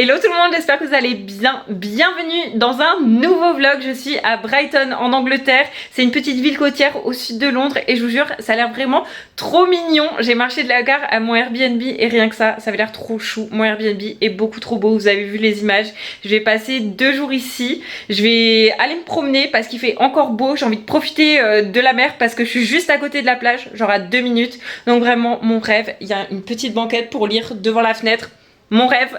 Hello tout le monde, j'espère que vous allez bien. Bienvenue dans un nouveau vlog. Je suis à Brighton en Angleterre. C'est une petite ville côtière au sud de Londres et je vous jure, ça a l'air vraiment trop mignon. J'ai marché de la gare à mon Airbnb et rien que ça avait l'air trop chou. Mon Airbnb est beaucoup trop beau, vous avez vu les images. Je vais passer 2 jours ici. Je vais aller me promener parce qu'il fait encore beau. J'ai envie de profiter de la mer parce que je suis juste à côté de la plage, genre à 2 minutes. Donc vraiment mon rêve, il y a une petite banquette pour lire devant la fenêtre. Mon rêve.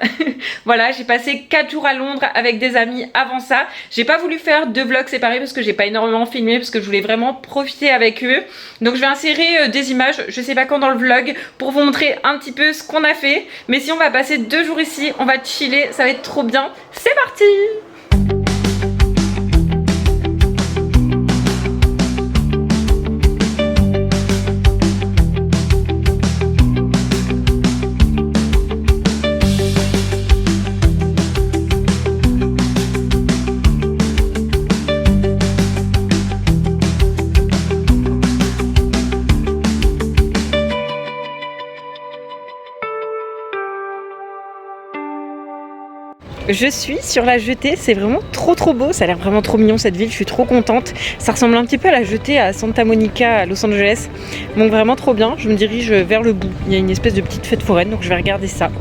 Voilà, j'ai passé 4 jours à Londres avec des amis avant ça. J'ai pas voulu faire 2 vlogs séparés parce que j'ai pas énormément filmé, parce que je voulais vraiment profiter avec eux. Donc je vais insérer des images, je sais pas quand dans le vlog, pour vous montrer un petit peu ce qu'on a fait. Mais si on va passer 2 jours ici, on va chiller, ça va être trop bien. C'est parti! Je suis sur la jetée, c'est vraiment trop beau, ça a l'air vraiment trop mignon cette ville, je suis trop contente. Ça ressemble un petit peu à la jetée à Santa Monica à Los Angeles, donc vraiment trop bien. Je me dirige vers le bout, il y a une espèce de petite fête foraine, donc je vais regarder ça.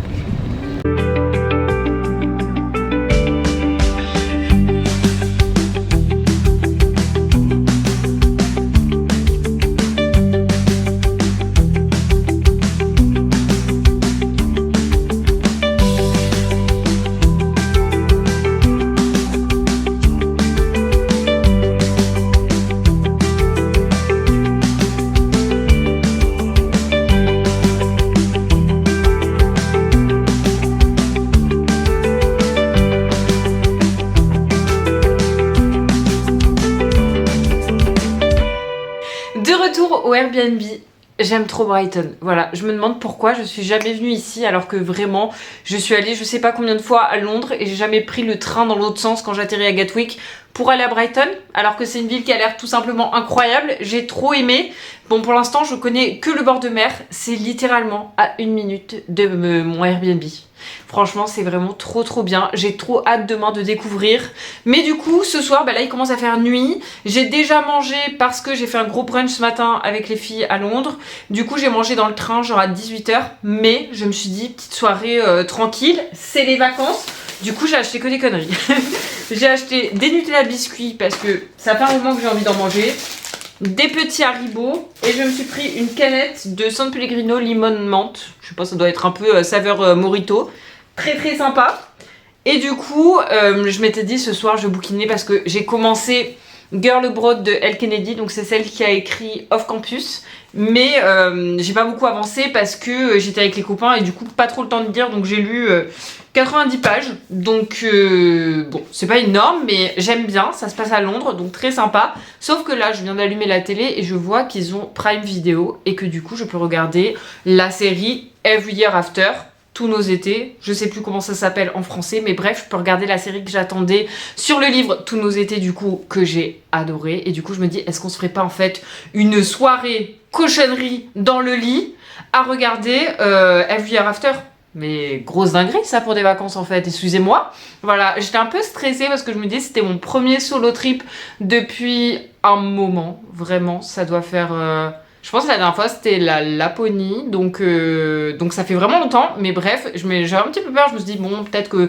Au Airbnb, j'aime trop Brighton, voilà, je me demande pourquoi je suis jamais venue ici alors que vraiment je suis allée je sais pas combien de fois à Londres et j'ai jamais pris le train dans l'autre sens quand j'atterris à Gatwick pour aller à Brighton alors que c'est une ville qui a l'air tout simplement incroyable, j'ai trop aimé. Bon, pour l'instant je connais que le bord de mer, c'est littéralement à 1 minute de mon Airbnb. Franchement c'est vraiment trop bien, j'ai trop hâte demain de découvrir. Mais du coup ce soir bah là il commence à faire nuit. J'ai déjà mangé parce que j'ai fait un gros brunch ce matin avec les filles à Londres. Du coup j'ai mangé dans le train genre à 18 h. Mais je me suis dit petite soirée tranquille, c'est les vacances. Du coup j'ai acheté que des conneries. J'ai acheté des Nutella biscuits parce que ça fait un moment que j'ai envie d'en manger. Des petits Haribo et je me suis pris une canette de San Pellegrino limon menthe. Je sais pas, ça doit être un peu saveur mojito. Très sympa. Et du coup, je m'étais dit ce soir je bouquinais parce que j'ai commencé Girl Abroad de Elle Kennedy, donc c'est celle qui a écrit Off Campus. Mais j'ai pas beaucoup avancé parce que j'étais avec les copains et du coup pas trop le temps de lire, donc j'ai lu 90 pages, donc bon c'est pas énorme mais j'aime bien, ça se passe à Londres donc très sympa. Sauf que là je viens d'allumer la télé et je vois qu'ils ont Prime Video et que du coup je peux regarder la série Every Year After, tous nos étés, je sais plus comment ça s'appelle en français, mais bref je peux regarder la série que j'attendais sur le livre Tous nos étés du coup que j'ai adoré. Et du coup je me dis est-ce qu'on se ferait pas en fait une soirée cochonnerie dans le lit à regarder Every Year After. Mais grosse dinguerie ça pour des vacances en fait, excusez-moi. Voilà, j'étais un peu stressée parce que je me disais c'était mon premier solo trip depuis un moment. Vraiment, ça doit faire... Je pense que la dernière fois c'était la Laponie, donc ça fait vraiment longtemps. Mais bref, j'avais un petit peu peur, je me suis dit bon peut-être que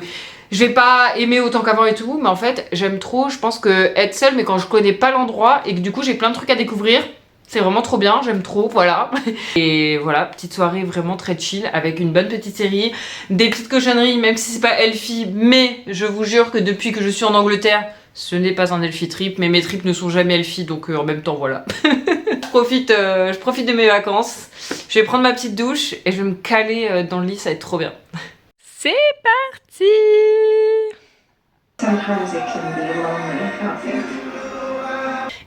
je vais pas aimer autant qu'avant et tout. Mais en fait j'aime trop, je pense que être seule mais quand je connais pas l'endroit et que du coup j'ai plein de trucs à découvrir, c'est vraiment trop bien, j'aime trop, voilà. Et voilà, petite soirée vraiment très chill avec une bonne petite série, des petites cochonneries, même si c'est pas Elfie, mais je vous jure que depuis que je suis en Angleterre, ce n'est pas un Elfie trip, mais mes trips ne sont jamais Elfie, donc en même temps, voilà. Je profite de mes vacances, je vais prendre ma petite douche et je vais me caler dans le lit, ça va être trop bien. C'est parti!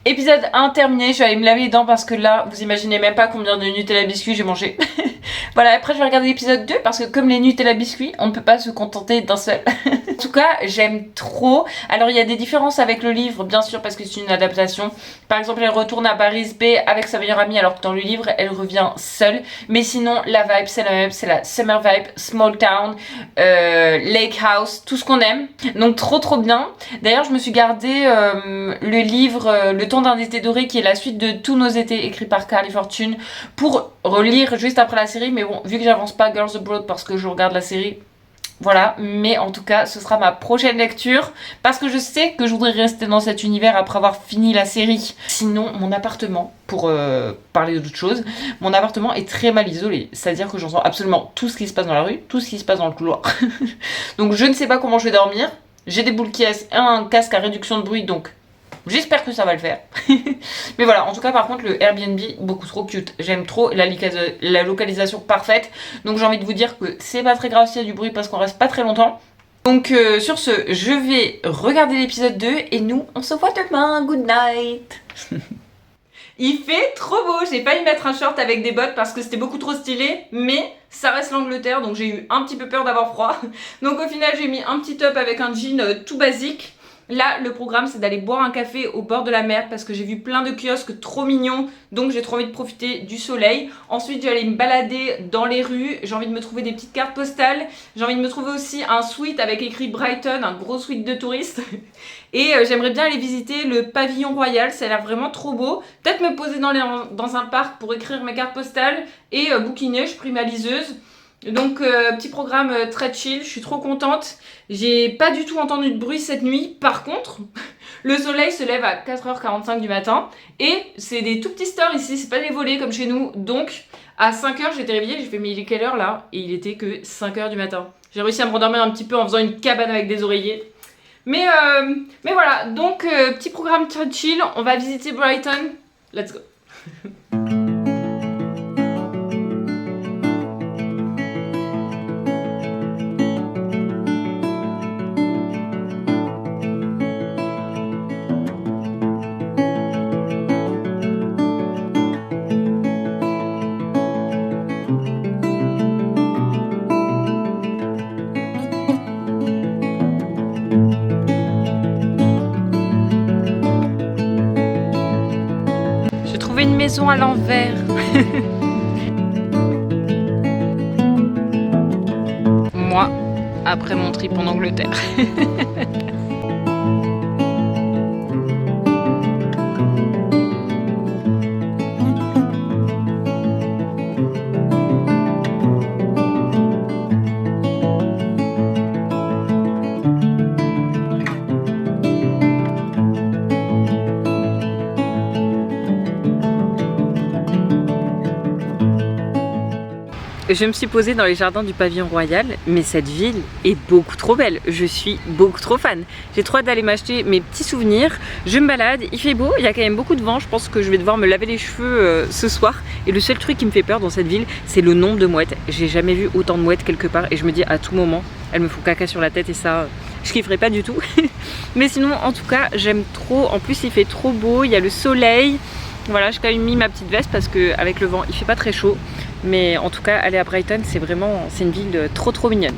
Épisode 1 terminé, je vais aller me laver les dents parce que là, vous imaginez même pas combien de Nutella biscuits j'ai mangé. Voilà, après je vais regarder l'épisode 2 parce que comme les Nutella biscuits, on ne peut pas se contenter d'un seul. tout cas, j'aime trop. Alors, il y a des différences avec le livre, bien sûr, parce que c'est une adaptation. Par exemple, elle retourne à Paris Bay avec sa meilleure amie, alors que dans le livre, elle revient seule. Mais sinon, la vibe, c'est la même. C'est la summer vibe, small town, lake house, tout ce qu'on aime. Donc, trop bien. D'ailleurs, je me suis gardé le livre Le temps d'un été doré, qui est la suite de Tous nos étés, écrit par Carly Fortune, pour relire juste après la série. Mais bon, vu que j'avance pas Girls Abroad parce que je regarde la série, voilà, mais en tout cas, ce sera ma prochaine lecture parce que je sais que je voudrais rester dans cet univers après avoir fini la série. Sinon, mon appartement, pour parler d'autre chose, mon appartement est très mal isolé. C'est-à-dire que j'entends absolument tout ce qui se passe dans la rue, tout ce qui se passe dans le couloir. Donc je ne sais pas comment je vais dormir. J'ai des boules qui et un casque à réduction de bruit, donc j'espère que ça va le faire. Mais voilà, en tout cas, par contre, le Airbnb, beaucoup trop cute. J'aime trop la localisation parfaite. Donc j'ai envie de vous dire que c'est pas très grave s'il y a du bruit parce qu'on reste pas très longtemps. Donc sur ce, je vais regarder l'épisode 2 et nous, on se voit demain. Good night. Il fait trop beau. J'ai failli mettre un short avec des bottes parce que c'était beaucoup trop stylé, mais ça reste l'Angleterre, donc j'ai eu un petit peu peur d'avoir froid. Donc au final, j'ai mis un petit top avec un jean tout basique. Là, le programme, c'est d'aller boire un café au bord de la mer parce que j'ai vu plein de kiosques trop mignons, donc j'ai trop envie de profiter du soleil. Ensuite, je vais aller me balader dans les rues, j'ai envie de me trouver des petites cartes postales. J'ai envie de me trouver aussi un suite avec écrit Brighton, un gros suite de touristes. Et j'aimerais bien aller visiter le pavillon royal, ça a l'air vraiment trop beau. Peut-être me poser dans un parc pour écrire mes cartes postales et bouquiner, je prie ma liseuse. Donc petit programme très chill, je suis trop contente. J'ai pas du tout entendu de bruit cette nuit. Par contre, le soleil se lève à 4h45 du matin. Et c'est des tout petits stores ici, c'est pas des volets comme chez nous. Donc à 5h j'étais réveillée, j'ai fait mais il est quelle heure là? Et il était que 5h du matin. J'ai réussi à me rendormir un petit peu en faisant une cabane avec des oreillers. Mais voilà, donc petit programme très chill, on va visiter Brighton. Let's go. Une maison à l'envers. Moi, après mon trip en Angleterre. Je me suis posée dans les jardins du pavillon royal, mais cette ville est beaucoup trop belle. Je suis beaucoup trop fan. J'ai trop hâte d'aller m'acheter mes petits souvenirs. Je me balade, il fait beau, il y a quand même beaucoup de vent. Je pense que je vais devoir me laver les cheveux ce soir. Et le seul truc qui me fait peur dans cette ville, c'est le nombre de mouettes. J'ai jamais vu autant de mouettes quelque part et je me dis à tout moment, elles me font caca sur la tête et ça, je kifferais pas du tout. Mais sinon, en tout cas, j'aime trop. En plus, il fait trop beau, il y a le soleil. Voilà, j'ai quand même mis ma petite veste parce qu'avec le vent, il fait pas très chaud. Mais en tout cas, aller à Brighton, c'est une ville trop mignonne.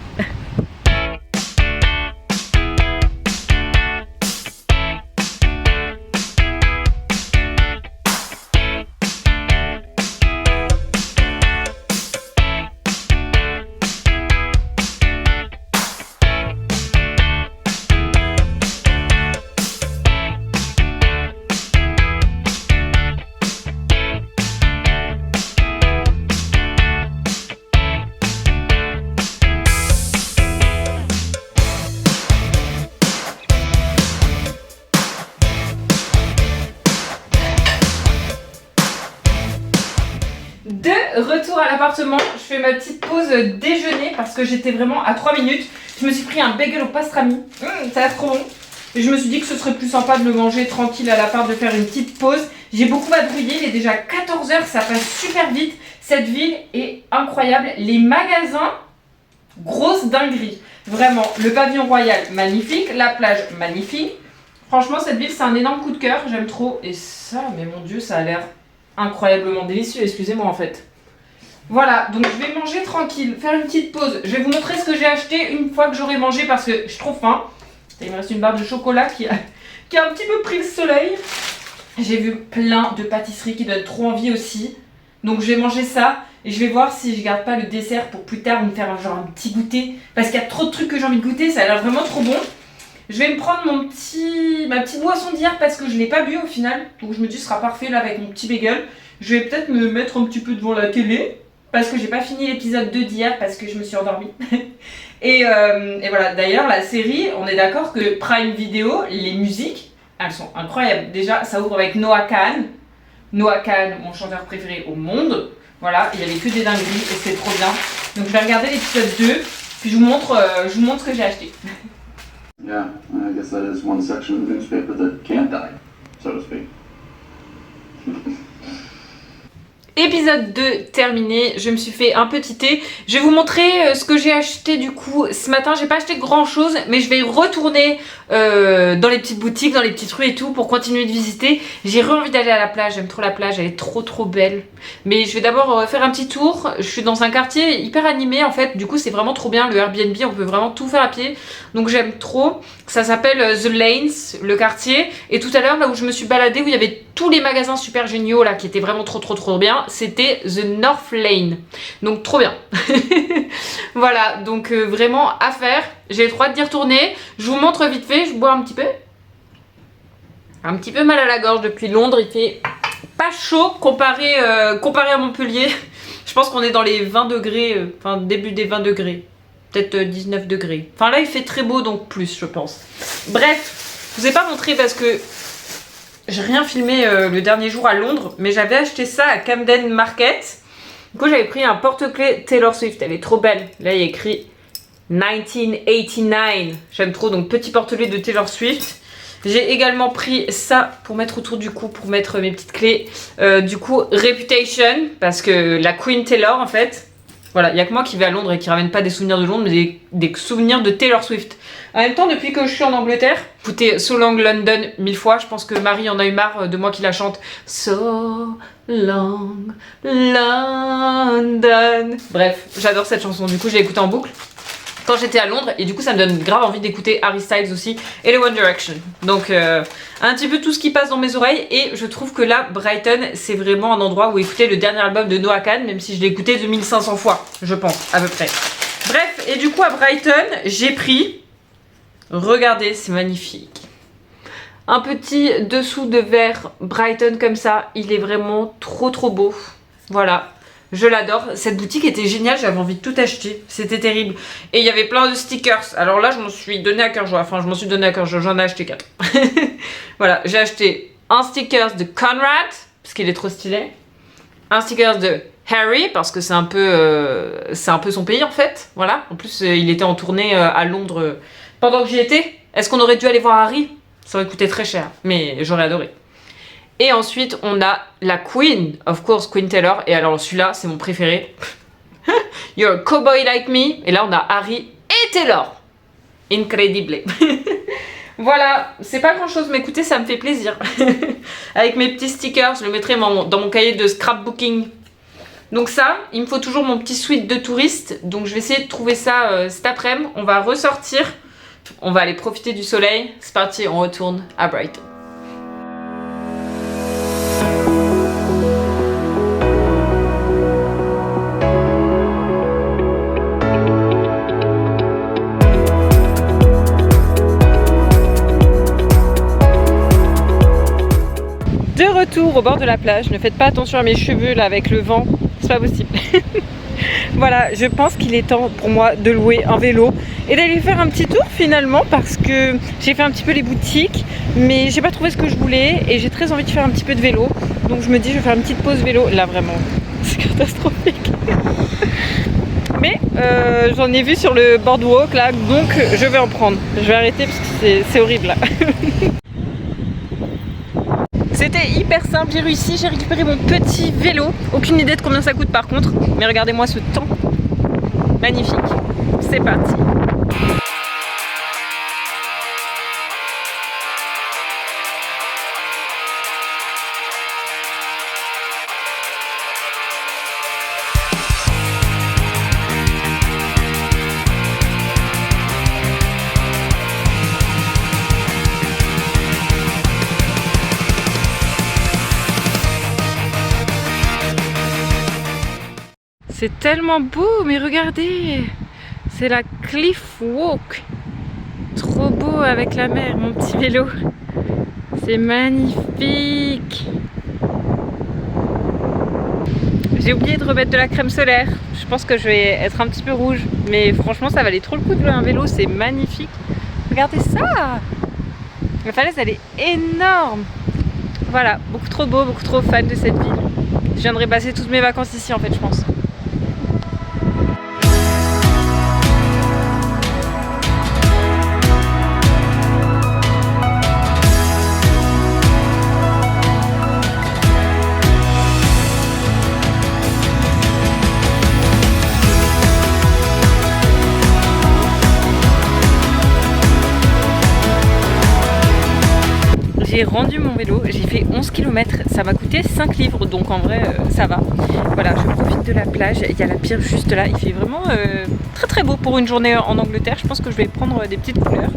De retour à l'appartement, je fais ma petite pause déjeuner parce que j'étais vraiment à 3 minutes. Je me suis pris un bagel au pastrami, ça a l'air trop bon. Et je me suis dit que ce serait plus sympa de le manger tranquille à l'appart, de faire une petite pause. J'ai beaucoup vadrouillé, il est déjà 14h, ça passe super vite. Cette ville est incroyable. Les magasins, grosse dinguerie. Vraiment, le pavillon royal, magnifique. La plage, magnifique. Franchement, cette ville, c'est un énorme coup de cœur. J'aime trop. Et ça, mais mon Dieu, ça a l'air incroyablement délicieux. Excusez-moi en fait. Voilà, donc je vais manger tranquille, faire une petite pause. Je vais vous montrer ce que j'ai acheté une fois que j'aurai mangé parce que j'ai trop faim. Il me reste une barre de chocolat qui a un petit peu pris le soleil. J'ai vu plein de pâtisseries qui donnent trop envie aussi. Donc je vais manger ça et je vais voir si je garde pas le dessert pour plus tard me faire un petit goûter. Parce qu'il y a trop de trucs que j'ai envie de goûter, ça a l'air vraiment trop bon. Je vais me prendre ma petite boisson d'hier parce que je ne l'ai pas bu au final. Donc je me dis ce sera parfait là avec mon petit bagel. Je vais peut-être me mettre un petit peu devant la télé. Parce que j'ai pas fini l'épisode 2 d'hier parce que je me suis endormie. et voilà, d'ailleurs la série, on est d'accord que Prime Video, les musiques, elles sont incroyables. Déjà, ça ouvre avec Noah Kahan. Noah Kahan, mon chanteur préféré au monde. Voilà, il y avait que des dingueries et c'était trop bien. Donc je vais regarder l'épisode 2, puis je vous montre ce que j'ai acheté. Yeah, I guess that is one section of the newspaper that can't die, so to speak. Épisode 2 terminé, je me suis fait un petit thé. Je vais vous montrer ce que j'ai acheté du coup ce matin. J'ai pas acheté grand chose, mais je vais retourner dans les petites boutiques, dans les petites rues et tout pour continuer de visiter. J'ai envie d'aller à la plage, j'aime trop la plage, elle est trop belle. Mais je vais d'abord faire un petit tour. Je suis dans un quartier hyper animé en fait, du coup c'est vraiment trop bien. Le Airbnb, on peut vraiment tout faire à pied, donc j'aime trop. Ça s'appelle The Lanes, le quartier. Et tout à l'heure, là où je me suis baladée, où il y avait tous les magasins super géniaux là qui étaient vraiment trop bien, c'était The North Lane. Donc trop bien. Voilà, donc vraiment à faire. J'ai trop hâte d'y retourner. Je vous montre vite fait, je bois un petit peu. Un petit peu mal à la gorge depuis Londres, il fait pas chaud comparé à Montpellier. Je pense qu'on est dans les 20 degrés, enfin début des 20 degrés. Peut-être 19 degrés. Enfin là il fait très beau donc plus je pense. Bref, je vous ai pas montré parce que j'ai rien filmé le dernier jour à Londres, mais j'avais acheté ça à Camden Market. Du coup j'avais pris un porte-clés Taylor Swift, elle est trop belle. Là il y a écrit 1989, j'aime trop, donc petit porte-clés de Taylor Swift. J'ai également pris ça pour mettre autour du cou, pour mettre mes petites clés. Du coup Reputation, parce que la Queen Taylor en fait. Voilà, il n'y a que moi qui vais à Londres et qui ramène pas des souvenirs de Londres, mais des souvenirs de Taylor Swift. En même temps, depuis que je suis en Angleterre, écoutez So Long London 1000 fois, je pense que Marie en a eu marre de moi qui la chante. So Long London. Bref, j'adore cette chanson, du coup je l'ai écoutée en boucle quand j'étais à Londres et du coup ça me donne grave envie d'écouter Harry Styles aussi et les One Direction. Donc un petit peu tout ce qui passe dans mes oreilles et je trouve que là Brighton c'est vraiment un endroit où écouter le dernier album de Noah Kahan, même si je l'ai écouté 2500 fois je pense à peu près. Bref, et du coup à Brighton j'ai pris, regardez c'est magnifique, un petit dessous de verre Brighton comme ça, il est vraiment trop beau. Voilà. Je l'adore, cette boutique était géniale, j'avais envie de tout acheter, c'était terrible. Et il y avait plein de stickers, alors là je m'en suis donné à cœur joie, enfin je m'en suis donné à cœur joie, j'en ai acheté 4. Voilà, j'ai acheté un sticker de Conrad, parce qu'il est trop stylé. Un sticker de Harry, parce que c'est un peu son pays en fait, voilà. En plus il était en tournée à Londres pendant que j'y étais. Est-ce qu'on aurait dû aller voir Harry? Ça aurait coûté très cher, mais j'aurais adoré. Et ensuite, on a la Queen, of course, Queen Taylor. Et alors celui-là, c'est mon préféré. You're a cowboy like me. Et là, on a Harry et Taylor. Incredible. Voilà, c'est pas grand-chose, mais écoutez, ça me fait plaisir. Avec mes petits stickers, je le mettrai dans mon cahier de scrapbooking. Donc ça, il me faut toujours mon petit suite de touriste. Donc je vais essayer de trouver ça cet après-midi. On va ressortir. On va aller profiter du soleil. C'est parti, on retourne à Brighton. De retour au bord de la plage, ne faites pas attention à mes cheveux là avec le vent, c'est pas possible. Voilà, je pense qu'il est temps pour moi de louer un vélo et d'aller faire un petit tour finalement parce que j'ai fait un petit peu les boutiques mais j'ai pas trouvé ce que je voulais et j'ai très envie de faire un petit peu de vélo. Donc je me dis je vais faire une petite pause vélo, là vraiment c'est catastrophique. Mais j'en ai vu sur le boardwalk là, donc je vais en prendre. Je vais arrêter parce que c'est horrible là. C'était hyper simple, j'ai réussi, j'ai récupéré mon petit vélo. Aucune idée de combien ça coûte par contre, mais regardez-moi ce temps. Magnifique. C'est parti. C'est tellement beau, mais regardez, c'est la Cliff Walk. Trop beau avec la mer, mon petit vélo. C'est magnifique. J'ai oublié de remettre de la crème solaire. Je pense que je vais être un petit peu rouge. Mais franchement, ça valait trop le coup de louer un vélo. C'est magnifique. Regardez ça. La falaise, elle est énorme. Voilà, beaucoup trop beau, beaucoup trop fan de cette ville. Je viendrai passer toutes mes vacances ici en fait, je pense. J'ai rendu mon vélo, j'ai fait 11 km, ça m'a coûté 5 livres, donc en vrai ça va. Voilà, je profite de la plage, il y a la pierre juste là, il fait vraiment très très beau pour une journée en Angleterre. Je pense que je vais prendre des petites couleurs.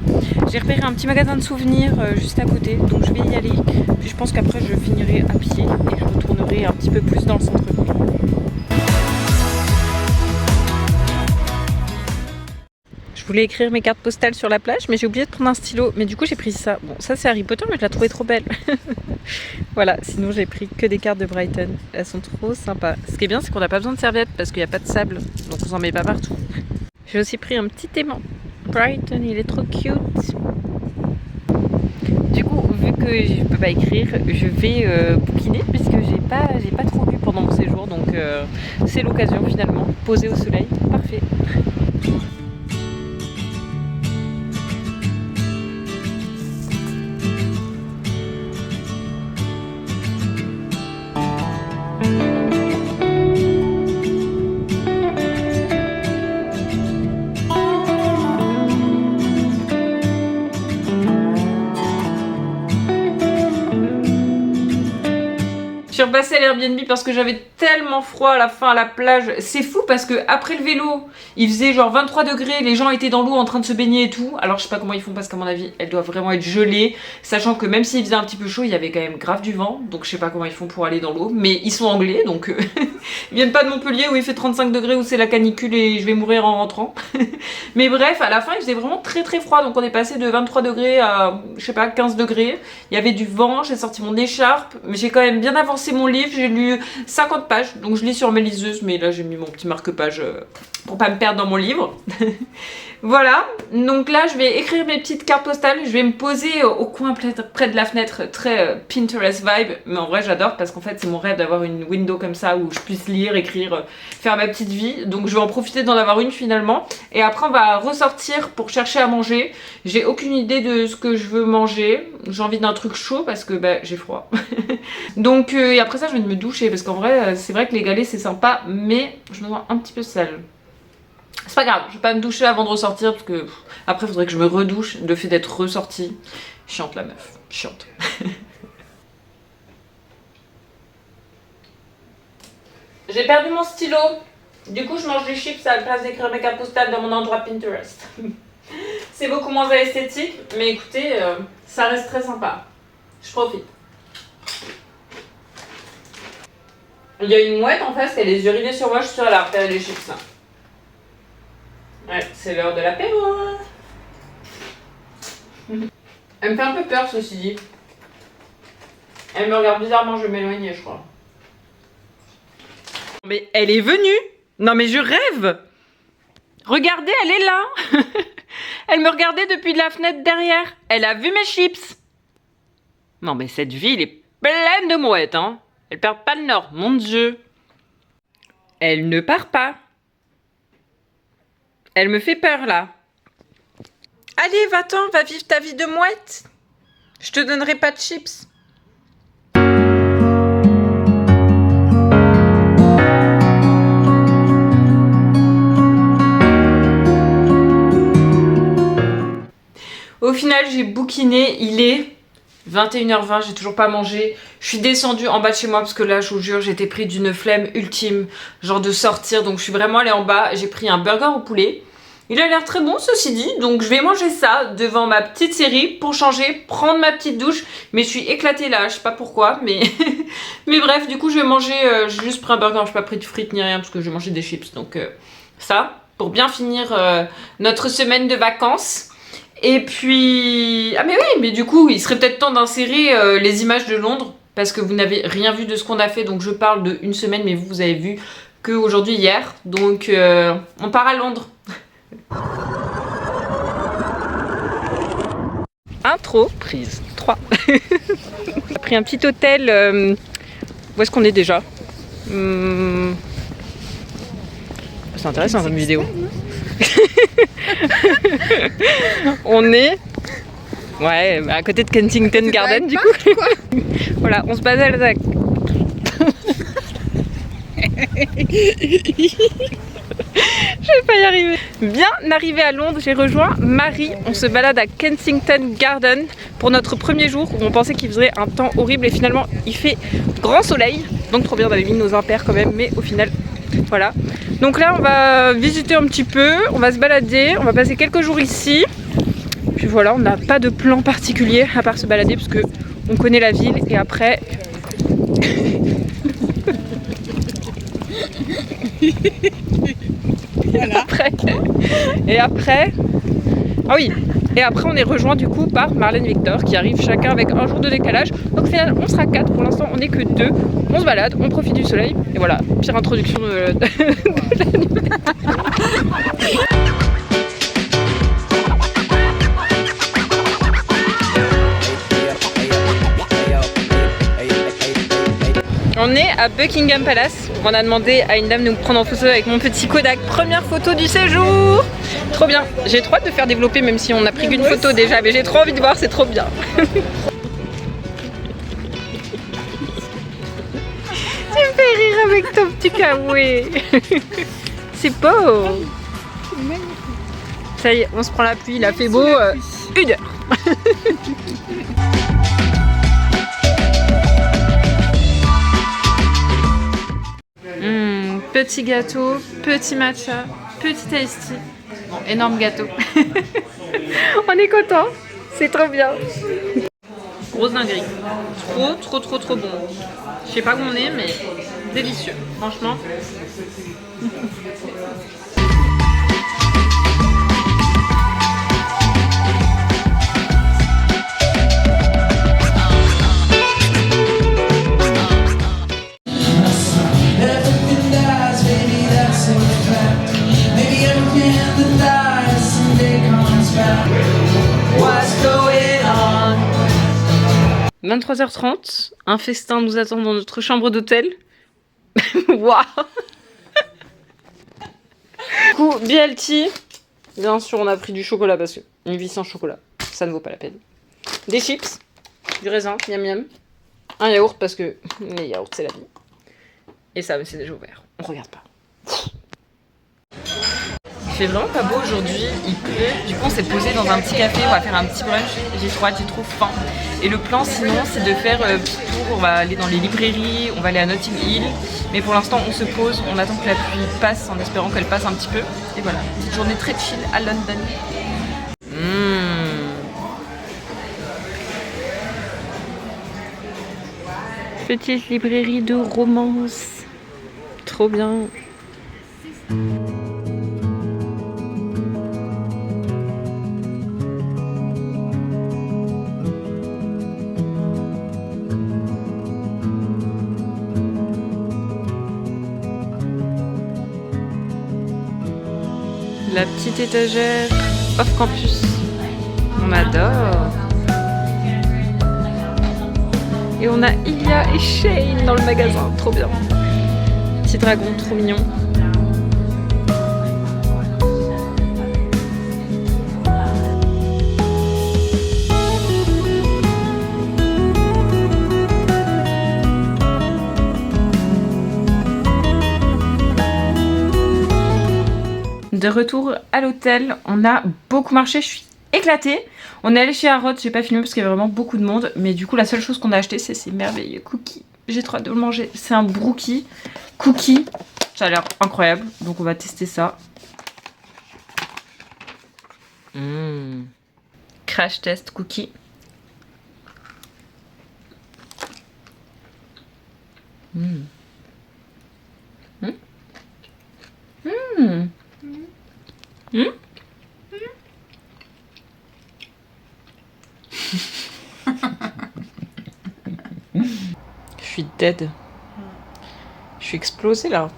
J'ai repéré un petit magasin de souvenirs juste à côté, donc je vais y aller. Puis je pense qu'après je finirai à pied et je retournerai un petit peu plus dans le centre-ville. Je voulais écrire mes cartes postales sur la plage, mais j'ai oublié de prendre un stylo. Mais du coup, j'ai pris ça. Bon, ça c'est Harry Potter, mais je la trouvais trop belle. Voilà, sinon j'ai pris que des cartes de Brighton. Elles sont trop sympas. Ce qui est bien, c'est qu'on n'a pas besoin de serviettes parce qu'il n'y a pas de sable. Donc on s'en met pas partout. J'ai aussi pris un petit aimant. Brighton, il est trop cute. Du coup, vu que je peux pas écrire, je vais bouquiner puisque j'ai pas trop lu pendant mon séjour. Donc c'est l'occasion finalement. Poser au soleil, parfait. Je suis repassée à l'Airbnb parce que j'avais tellement froid à la fin à la plage. C'est fou parce que après le vélo, il faisait genre 23 degrés, les gens étaient dans l'eau en train de se baigner et tout. Alors je sais pas comment ils font parce qu'à mon avis, elles doivent vraiment être gelées. Sachant que même s'il faisait un petit peu chaud, il y avait quand même grave du vent. Donc je sais pas comment ils font pour aller dans l'eau. Mais ils sont anglais, donc ils viennent pas de Montpellier où il fait 35 degrés, où c'est la canicule et je vais mourir en rentrant. Mais bref, à la fin, il faisait vraiment très très froid. Donc on est passé de 23 degrés à, je sais pas, 15 degrés. Il y avait du vent, j'ai sorti mon écharpe. Mais j'ai quand même bien avancé mon livre, j'ai lu 50 pages, donc je lis sur mes liseuses, mais là j'ai mis mon petit marque-page pour pas me perdre dans mon livre. Voilà, donc là je vais écrire mes petites cartes postales, je vais me poser au coin près de la fenêtre, très Pinterest vibe, mais en vrai j'adore parce qu'en fait c'est mon rêve d'avoir une window comme ça où je puisse lire, écrire, faire ma petite vie, donc je vais en profiter d'en avoir une finalement, et après on va ressortir pour chercher à manger. J'ai aucune idée de ce que je veux manger, j'ai envie d'un truc chaud parce que bah, j'ai froid. Donc et après ça je vais me doucher parce qu'en vrai c'est vrai que les galets c'est sympa, mais je me sens un petit peu sale. C'est pas grave, je vais pas me doucher avant de ressortir parce que après il faudrait que je me redouche. Le fait d'être ressortie, chiante la meuf, chiante. J'ai perdu mon stylo, du coup je mange des chips à la place d'écrire mes cartes postales dans mon endroit Pinterest. C'est beaucoup moins esthétique, mais écoutez, ça reste très sympa. Je profite. Il y a une mouette en face qui a les yeux rivés sur moi, je suis sûre elle a repéré les chips là. Ouais, c'est l'heure de l'apéro. Elle me fait un peu peur ceci dit. Elle me regarde bizarrement, je vais m'éloigner je crois. Mais elle est venue. Non mais je rêve. Regardez, elle est là. Elle me regardait depuis la fenêtre derrière. Elle a vu mes chips. Non mais cette ville est pleine de mouettes hein. Elle perd pas le nord, mon Dieu. Elle ne part pas. Elle me fait peur là. Allez, va-t'en, va vivre ta vie de mouette. Je te donnerai pas de chips. Au final, j'ai bouquiné, il est 21h20, j'ai toujours pas mangé. Je suis descendue en bas de chez moi parce que là, je vous jure, j'étais pris d'une flemme ultime, genre de sortir. Donc je suis vraiment allée en bas, j'ai pris un burger au poulet. Il a l'air très bon ceci dit, donc je vais manger ça devant ma petite série pour changer, prendre ma petite douche. Mais je suis éclatée là, je sais pas pourquoi, mais mais bref, du coup je vais manger, j'ai juste pris un burger, je n'ai pas pris de frites ni rien parce que je vais manger des chips. Donc ça, pour bien finir notre semaine de vacances. Et puis... Ah mais oui, mais du coup il serait peut-être temps d'insérer les images de Londres parce que vous n'avez rien vu de ce qu'on a fait. Donc je parle de une semaine, mais vous avez vu que aujourd'hui hier. Donc on part à Londres. Intro, prise 3. On a pris un petit hôtel. Où est-ce qu'on est déjà? C'est intéressant comme vidéo. On est ouais, à côté de Kensington Garden du coup. Voilà, on se balade à... Je vais pas y arriver. Bien arrivé à Londres, j'ai rejoint Marie. On se balade à Kensington Garden pour notre premier jour où on pensait qu'il faisait un temps horrible et finalement il fait grand soleil. Donc trop bien, on avait mis nos impairs quand même, mais au final, voilà. Donc là on va visiter un petit peu, on va se balader, on va passer quelques jours ici. Puis voilà, on n'a pas de plan particulier à part se balader parce que on connaît la ville et après... Voilà. Ah oui, et après on est rejoint du coup par Marlène et Victor qui arrivent chacun avec un jour de décalage. Donc au final on sera 4, pour l'instant on n'est que 2. On se balade, on profite du soleil. Et voilà, pire introduction de la nuit. On est à Buckingham Palace. On a demandé à une dame de nous prendre en photo avec mon petit Kodak. Première photo du séjour. Trop bien. J'ai trop hâte de faire développer même si on n'a pris qu'une photo déjà. Mais j'ai trop envie de voir, c'est trop bien. Tu me fais rire avec ton petit kawaii. C'est beau. Ça y est, on se prend la pluie. Il a fait beau 1 heure. Petit gâteau, petit matcha, petit iced tea. Bon, énorme gâteau. On est content, c'est trop bien. Grosse dinguerie. Trop bon. Je sais pas où on est, mais délicieux. Franchement. What's going on? 23h30, un festin nous attend dans notre chambre d'hôtel. Waouh. Du coup, BLT. Bien sûr, on a pris du chocolat parce que une vie sans chocolat, ça ne vaut pas la peine. Des chips, du raisin, miam miam. Un yaourt parce que les yaourts c'est la vie. Et ça, c'est déjà ouvert. On regarde pas. Il fait vraiment pas beau aujourd'hui, il pleut. Du coup on s'est posé dans un petit café, on va faire un petit brunch. J'ai trop hâte, j'ai trop faim. Et le plan sinon c'est de faire petit tour, on va aller dans les librairies, on va aller à Notting Hill. Mais pour l'instant on se pose, on attend que la pluie passe en espérant qu'elle passe un petit peu. Et voilà, petite journée très chill à London. Petite librairie de romance. Trop bien. La petite étagère off campus. On adore. Et on a Ilia et Shane dans le magasin. Trop bien. Petit dragon, trop mignon. De retour à l'hôtel, on a beaucoup marché, je suis éclatée. On est allé chez Harrods, j'ai pas filmé parce qu'il y avait vraiment beaucoup de monde. Mais du coup la seule chose qu'on a acheté c'est ces merveilleux cookies. J'ai trop hâte de le manger. C'est un brookie cookie. Ça a l'air incroyable, donc on va tester ça. Crash test cookie. Je suis dead. Je suis explosée là.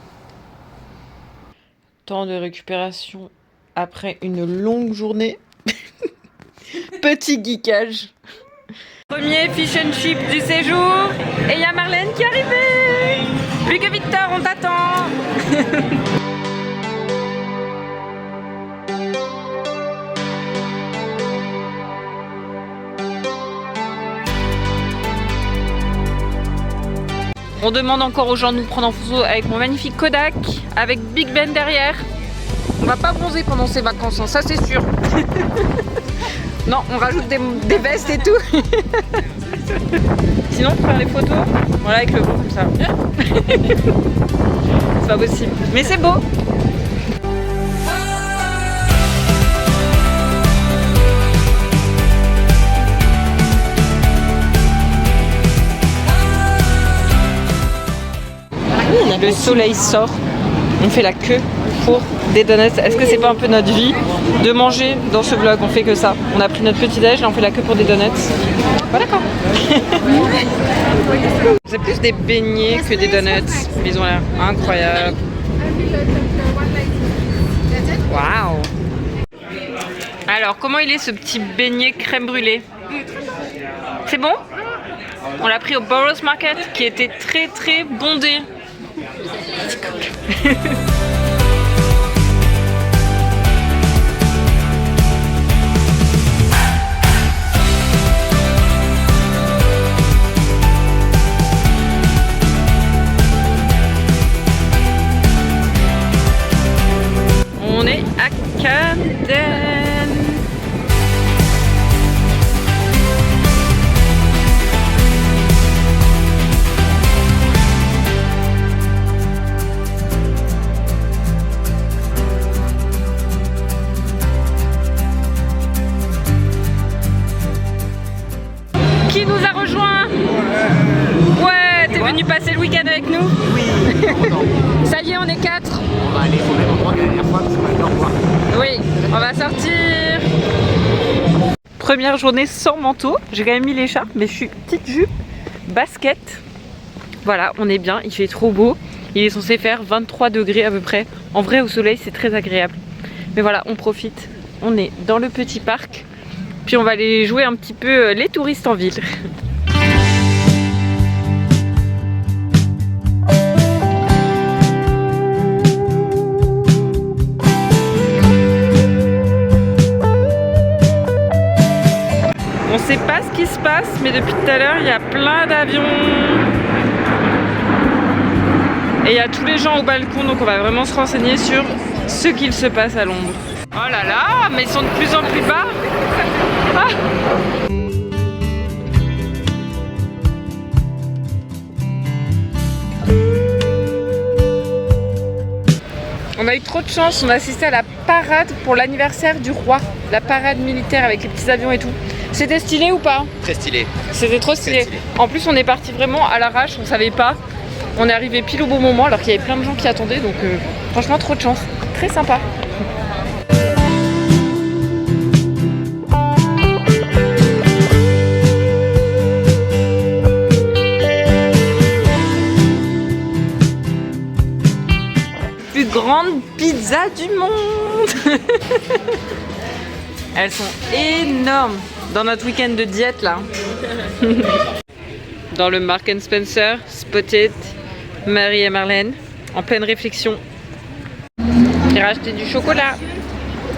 Temps de récupération après une longue journée. Petit geekage. Premier fish and chip du séjour. Et il y a Marlène qui est arrivée. Plus que Victor, on t'attend. On demande encore aux gens de nous prendre en photo avec mon magnifique Kodak, avec Big Ben derrière. On va pas bronzer pendant ces vacances, hein, ça c'est sûr. Non, on rajoute des vestes et tout. Sinon, pour faire les photos, voilà, avec le vent comme ça. C'est pas possible. Mais c'est beau. Le soleil sort, on fait la queue pour des donuts. Est-ce que c'est pas un peu notre vie de manger dans ce vlog? On fait que ça. On a pris notre petit déj, là on fait la queue pour des donuts. Voilà quoi. C'est plus des beignets que des donuts. Ils ont l'air incroyables. Waouh. Alors comment il est ce petit beignet crème brûlée? C'est bon? On l'a pris au Borough Market qui était très très bondé. On est à Camden. Qui nous a rejoint? Ouais, t'es venu passer le week-end avec nous? Oui, Ça y est, on est 4. on va aller au même endroit que la dernière fois parce qu'on va le revoir. Oui, on va sortir. Première journée sans manteau. J'ai quand même mis l'écharpe, mais je suis petite jupe, basket. Voilà, on est bien, il fait trop beau. Il est censé faire 23 degrés à peu près. En vrai, au soleil, c'est très agréable. Mais voilà, on profite. On est dans le petit parc. Puis on va aller jouer un petit peu les touristes en ville. On sait pas ce qui se passe, mais depuis tout à l'heure, il y a plein d'avions. Et il y a tous les gens au balcon, donc on va vraiment se renseigner sur ce qu'il se passe à Londres. Oh là là, mais ils sont de plus en plus bas. Ah. On a eu trop de chance, on a assisté à la parade pour l'anniversaire du roi. La parade militaire avec les petits avions et tout. C'était stylé ou pas? Très stylé. C'était trop stylé. Très stylé. En plus on est parti vraiment à l'arrache, on savait pas. On est arrivé pile au bon moment alors qu'il y avait plein de gens qui attendaient, donc franchement trop de chance. Très sympa. Plus grande pizza du monde. Elles sont énormes dans notre week-end de diète là. Dans le Marks & Spencer, Spotted, Marie et Marlène, en pleine réflexion. J'ai racheté du chocolat.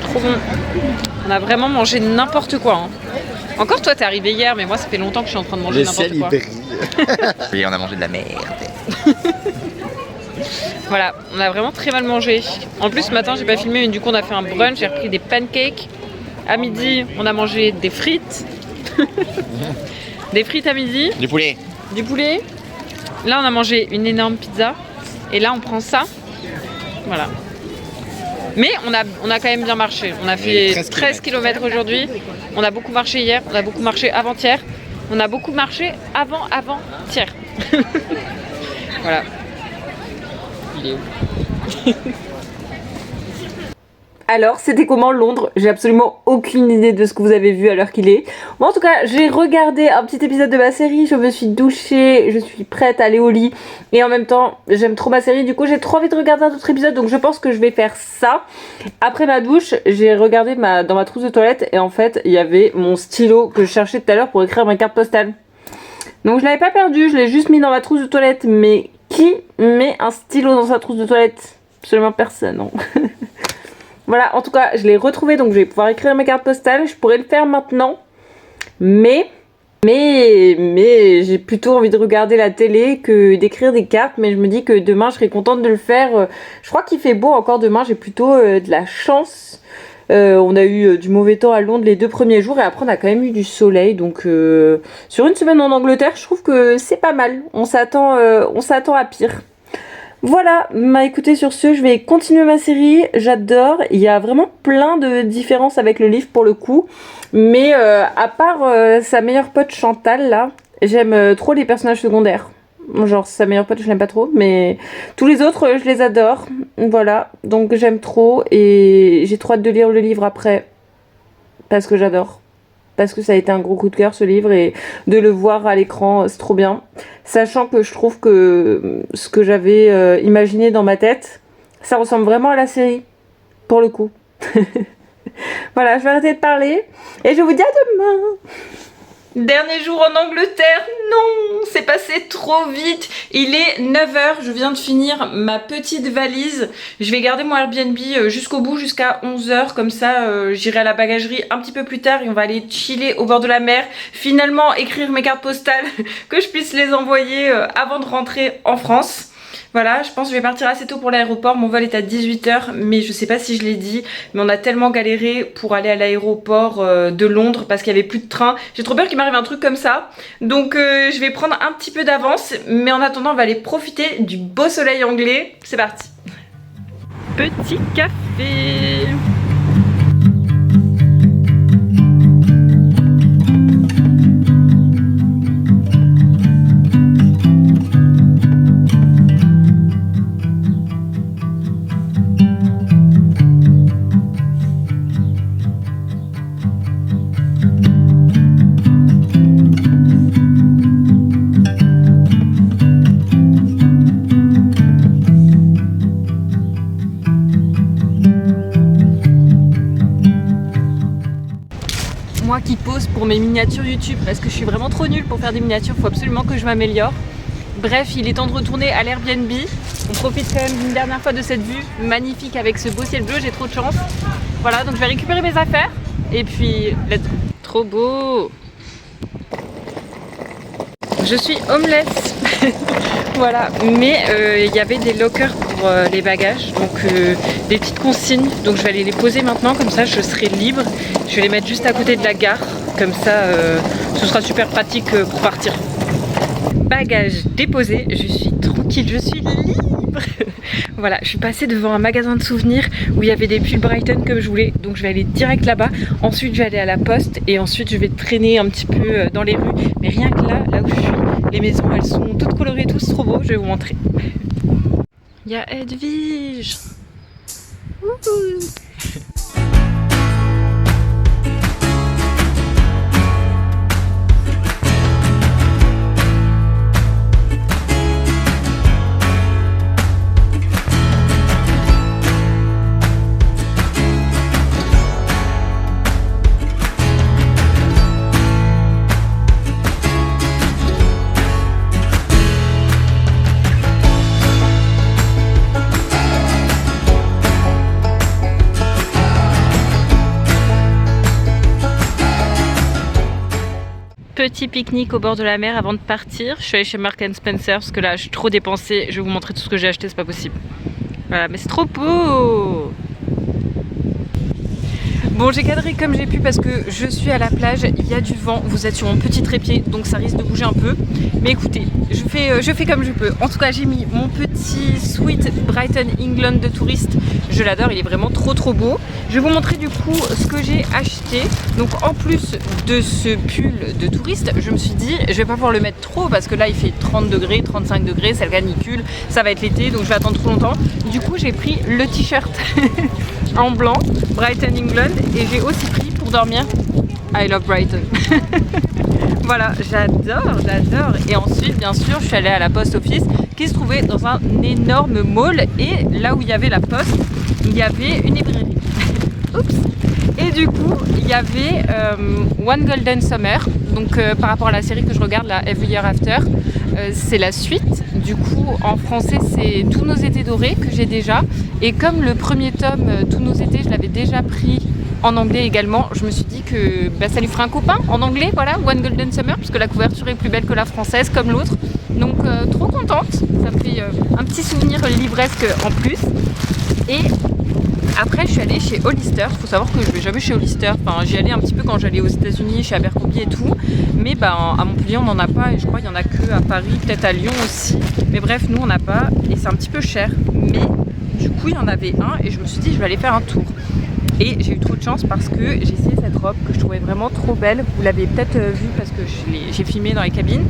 Trop bon. On a vraiment mangé n'importe quoi. Hein. Encore toi t'es arrivé hier, mais moi ça fait longtemps que je suis en train de manger n'importe quoi. Et on a mangé de la merde. Voilà, on a vraiment très mal mangé. En plus ce matin j'ai pas filmé, mais du coup on a fait un brunch, j'ai repris des pancakes. À midi on a mangé des frites. Des frites à midi. Du poulet. Du poulet. Là on a mangé une énorme pizza. Et là on prend ça. Voilà. Mais on a quand même bien marché. On a fait 13 km aujourd'hui. On a beaucoup marché hier, on a beaucoup marché avant-hier. On a beaucoup marché avant-hier. Voilà. Il est où? Alors, c'était comment Londres? J'ai absolument aucune idée de ce que vous avez vu à l'heure qu'il est. Bon, en tout cas, j'ai regardé un petit épisode de ma série, je me suis douchée, je suis prête à aller au lit. Et en même temps, j'aime trop ma série, du coup j'ai trop envie de regarder un autre épisode, donc je pense que je vais faire ça. Après ma douche, j'ai regardé dans ma trousse de toilette et en fait, il y avait mon stylo que je cherchais tout à l'heure pour écrire ma carte postale. Donc je l'avais pas perdu, je l'ai juste mis dans ma trousse de toilette. Mais qui met un stylo dans sa trousse de toilette? Absolument personne, non. Voilà, en tout cas, je l'ai retrouvé, donc je vais pouvoir écrire mes cartes postales. Je pourrais le faire maintenant, mais j'ai plutôt envie de regarder la télé que d'écrire des cartes. Mais je me dis que demain, je serai contente de le faire. Je crois qu'il fait beau encore demain, j'ai plutôt de la chance. On a eu du mauvais temps à Londres les 2 premiers jours et après on a quand même eu du soleil. Donc sur une semaine en Angleterre, je trouve que c'est pas mal. On s'attend à pire. Voilà, bah écoutez, sur ce, je vais continuer ma série, j'adore, il y a vraiment plein de différences avec le livre pour le coup, mais à part sa meilleure pote Chantal là, j'aime trop les personnages secondaires. Genre sa meilleure pote je l'aime pas trop, mais tous les autres je les adore, voilà, donc j'aime trop et j'ai trop hâte de lire le livre après, parce que j'adore. Parce que ça a été un gros coup de cœur ce livre et de le voir à l'écran, c'est trop bien. Sachant que je trouve que ce que j'avais imaginé dans ma tête, ça ressemble vraiment à la série, pour le coup. Voilà, je vais arrêter de parler et je vous dis à demain. Dernier jour en Angleterre, non, c'est passé trop vite. Il est 9h, je viens de finir ma petite valise. Je vais garder mon Airbnb jusqu'au bout, jusqu'à 11h, comme ça j'irai à la bagagerie un petit peu plus tard et on va aller chiller au bord de la mer. Finalement écrire mes cartes postales, que je puisse les envoyer avant de rentrer en France. Voilà, je pense que je vais partir assez tôt pour l'aéroport. Mon vol est à 18h, mais je sais pas si je l'ai dit, mais on a tellement galéré pour aller à l'aéroport de Londres parce qu'il y avait plus de train. J'ai trop peur qu'il m'arrive un truc comme ça. Donc je vais prendre un petit peu d'avance, mais en attendant, on va aller profiter du beau soleil anglais. C'est parti. Petit café. Moi qui pose pour mes miniatures YouTube parce que je suis vraiment trop nulle pour faire des miniatures, faut absolument que je m'améliore. Bref, il est temps de retourner à l'Airbnb. On profite quand même d'une dernière fois de cette vue magnifique avec ce beau ciel bleu, j'ai trop de chance. Voilà, donc je vais récupérer mes affaires et puis let's go. Trop beau. Je suis homeless. Voilà, mais il y avait des lockers pour les bagages, donc des petites consignes, donc je vais aller les poser maintenant, comme ça je serai libre. Je vais les mettre juste à côté de la gare, comme ça ce sera super pratique pour partir. Bagages déposés, je suis tranquille, je suis libre. Voilà, je suis passée devant un magasin de souvenirs où il y avait des pulls Brighton que je voulais, donc je vais aller direct là-bas. Ensuite je vais aller à la poste et ensuite je vais traîner un petit peu dans les rues, mais rien que là où je suis, les maisons elles sont toutes colorées, tous trop beaux, je vais vous montrer. Il y a Edwige. Petit pique-nique au bord de la mer avant de partir. Je suis allée chez Marks & Spencer parce que là j'ai trop dépensé. Je vais vous montrer tout ce que j'ai acheté, c'est pas possible. Voilà, mais c'est trop beau. Bon, j'ai cadré comme j'ai pu parce que je suis à la plage, il y a du vent, vous êtes sur mon petit trépied donc ça risque de bouger un peu. Mais écoutez, je fais comme je peux. En tout cas, j'ai mis mon petit sweat Brighton England de touriste. Je l'adore, il est vraiment trop beau. Je vais vous montrer du coup ce que j'ai acheté. Donc en plus de ce pull de touriste, je me suis dit, je vais pas pouvoir le mettre trop parce que là il fait 30 degrés, 35 degrés, c'est le canicule, ça va être l'été donc je vais attendre trop longtemps. Du coup, j'ai pris le t-shirt en blanc, Brighton England, et j'ai aussi pris pour dormir I Love Brighton. Voilà, j'adore. Et ensuite, bien sûr, je suis allée à la post office qui se trouvait dans un énorme mall, et là où il y avait la poste, il y avait une librairie. Oups. Et du coup, il y avait One Golden Summer, donc par rapport à la série que je regarde, la Every Year After, c'est la suite. Du coup, en français, c'est Tous nos étés dorés que j'ai déjà. Et comme le premier tome, Tous nos étés, je l'avais déjà pris en anglais également, je me suis dit que ça lui ferait un copain en anglais, voilà, One Golden Summer, puisque la couverture est plus belle que la française, comme l'autre. Donc, trop contente. Ça me fait un petit souvenir livresque en plus. Et après, je suis allée chez Hollister. Il faut savoir que je vais jamais chez Hollister. Enfin, j'y allais un petit peu quand j'allais aux États-Unis, chez Abercrombie et tout. Mais à Montpellier, on n'en a pas. Et je crois qu'il y en a que à Paris, peut-être à Lyon aussi. Mais bref, nous, on n'a pas. Et c'est un petit peu cher. Mais du coup, il y en avait un. Et je me suis dit, je vais aller faire un tour. Et j'ai eu trop de chance parce que j'ai essayé cette robe que je trouvais vraiment trop belle. Vous l'avez peut-être vue parce que j'ai filmé dans les cabines.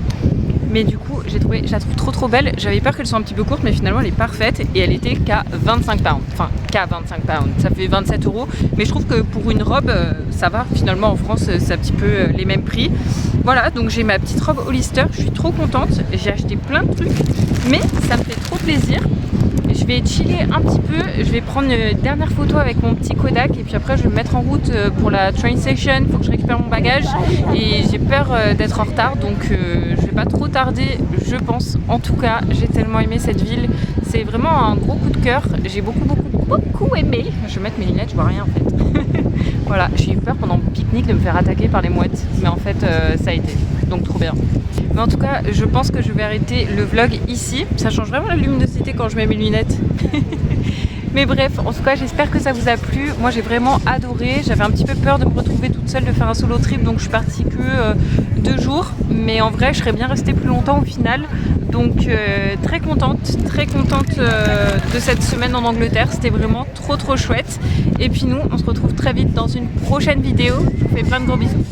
Mais du coup, je la trouve trop belle. J'avais peur qu'elle soit un petit peu courte, mais finalement, elle est parfaite. Et elle était qu'à 25 pounds. Enfin, qu'à 25 pounds. Ça fait 27 €. Mais je trouve que pour une robe, ça va. Finalement, en France, c'est un petit peu les mêmes prix. Voilà, donc j'ai ma petite robe Hollister. Je suis trop contente. J'ai acheté plein de trucs. Mais ça me fait trop plaisir. Je vais chiller un petit peu, je vais prendre une dernière photo avec mon petit Kodak et puis après je vais me mettre en route pour la train station. Il faut que je récupère mon bagage et j'ai peur d'être en retard, donc je vais pas trop tarder, je pense. En tout cas, j'ai tellement aimé cette ville, c'est vraiment un gros coup de cœur. J'ai beaucoup aimé. Je vais mettre mes lunettes, je vois rien en fait. Voilà, j'ai eu peur pendant le pique-nique de me faire attaquer par les mouettes, mais en fait ça a été, donc trop bien. Mais en tout cas, je pense que je vais arrêter le vlog ici. Ça change vraiment la luminosité quand je mets mes lunettes. Mais bref, en tout cas, j'espère que ça vous a plu. Moi, j'ai vraiment adoré. J'avais un petit peu peur de me retrouver toute seule, de faire un solo trip. Donc, je suis partie que 2 jours. Mais en vrai, je serais bien restée plus longtemps au final. Donc, très contente de cette semaine en Angleterre. C'était vraiment trop chouette. Et puis nous, on se retrouve très vite dans une prochaine vidéo. Je vous fais plein de gros bisous.